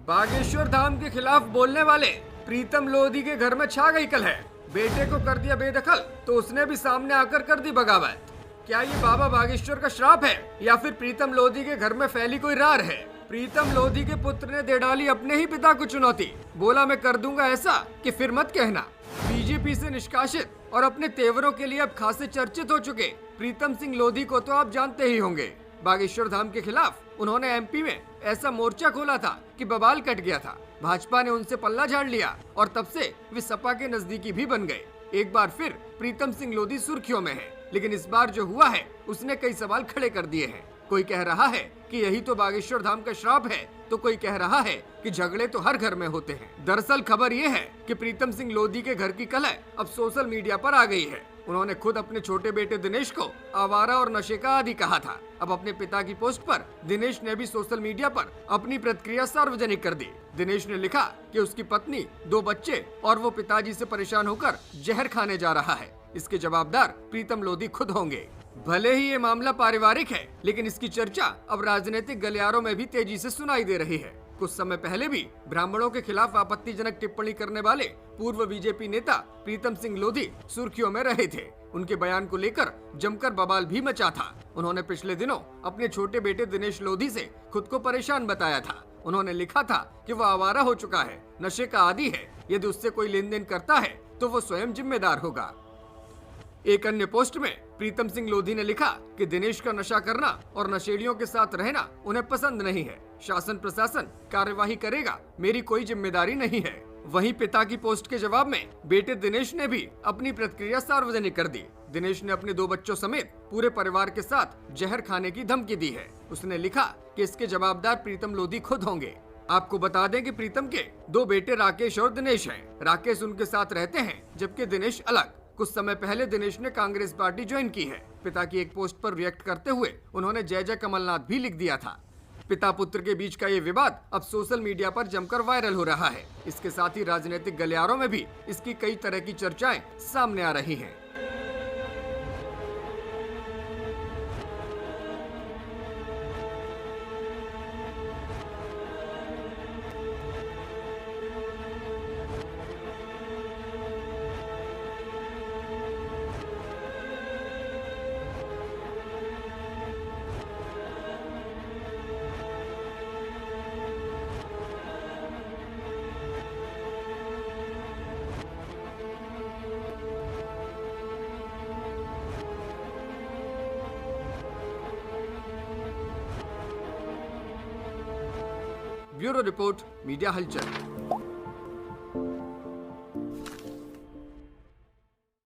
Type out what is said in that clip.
बागेश्वर धाम के खिलाफ बोलने वाले प्रीतम लोधी के घर में छा गई कलह। बेटे को कर दिया बेदखल तो उसने भी सामने आकर कर दी बगावत। क्या ये बाबा बागेश्वर का श्राप है या फिर प्रीतम लोधी के घर में फैली कोई रार है? प्रीतम लोधी के पुत्र ने दे डाली अपने ही पिता को चुनौती। बोला मैं कर दूंगा ऐसा कि फिर मत कहना। बीजेपी से निष्कासित और अपने तेवरों के लिए अब खासे चर्चित हो चुके प्रीतम सिंह लोधी को तो आप जानते ही होंगे। बागेश्वर धाम के खिलाफ उन्होंने एमपी में ऐसा मोर्चा खोला था कि बवाल कट गया था। भाजपा ने उनसे पल्ला झाड़ लिया और तब से वे सपा के नजदीकी भी बन गए। एक बार फिर प्रीतम सिंह लोधी सुर्खियों में है, लेकिन इस बार जो हुआ है उसने कई सवाल खड़े कर दिए हैं। कोई कह रहा है कि यही तो बागेश्वर धाम का श्राप है, तो कोई कह रहा है कि झगड़े तो हर घर में होते हैं। दरअसल खबर ये है कि प्रीतम सिंह लोधी के घर की कलह अब सोशल मीडिया पर आ गई है। उन्होंने खुद अपने छोटे बेटे दिनेश को आवारा और नशे का आदी कहा था। अब अपने पिता की पोस्ट पर दिनेश ने भी सोशल मीडिया पर अपनी प्रतिक्रिया सार्वजनिक कर दी। दिनेश ने लिखा कि उसकी पत्नी, 2 बच्चे और वो पिताजी से परेशान होकर जहर खाने जा रहा है। इसके जवाबदार प्रीतम लोधी खुद होंगे। भले ही ये मामला पारिवारिक है, लेकिन इसकी चर्चा अब राजनीतिक गलियारों में भी तेजी से सुनाई दे रही है। कुछ समय पहले भी ब्राह्मणों के खिलाफ आपत्तिजनक टिप्पणी करने वाले पूर्व बीजेपी नेता प्रीतम सिंह लोधी सुर्खियों में रहे थे। उनके बयान को लेकर जमकर बवाल भी मचा था। उन्होंने पिछले दिनों अपने छोटे बेटे दिनेश लोधी से खुद को परेशान बताया था। उन्होंने लिखा था कि वो आवारा हो चुका है, नशे का आदी है। यदि उससे कोई लेन देन करता है तो वो स्वयं जिम्मेदार होगा। एक अन्य पोस्ट में प्रीतम सिंह लोधी ने लिखा कि दिनेश का नशा करना और नशेड़ियों के साथ रहना उन्हें पसंद नहीं है। शासन प्रशासन कार्यवाही करेगा, मेरी कोई जिम्मेदारी नहीं है। वहीं पिता की पोस्ट के जवाब में बेटे दिनेश ने भी अपनी प्रतिक्रिया सार्वजनिक कर दी। दिनेश ने अपने 2 बच्चों समेत पूरे परिवार के साथ जहर खाने की धमकी दी है। उसने लिखा कि इसके जवाबदार प्रीतम लोधी खुद होंगे। आपको बता दें कि प्रीतम के 2 बेटे राकेश और दिनेश हैं। राकेश उनके साथ रहते हैं जबकि दिनेश अलग। कुछ समय पहले दिनेश ने कांग्रेस पार्टी ज्वाइन की है। पिता की एक पोस्ट पर रिएक्ट करते हुए उन्होंने जय जय कमलनाथ भी लिख दिया था। पिता पुत्र के बीच का ये विवाद अब सोशल मीडिया पर जमकर वायरल हो रहा है। इसके साथ ही राजनीतिक गलियारों में भी इसकी कई तरह की चर्चाएं सामने आ रही हैं। ब्यूरो रिपोर्ट, मीडिया हलचल।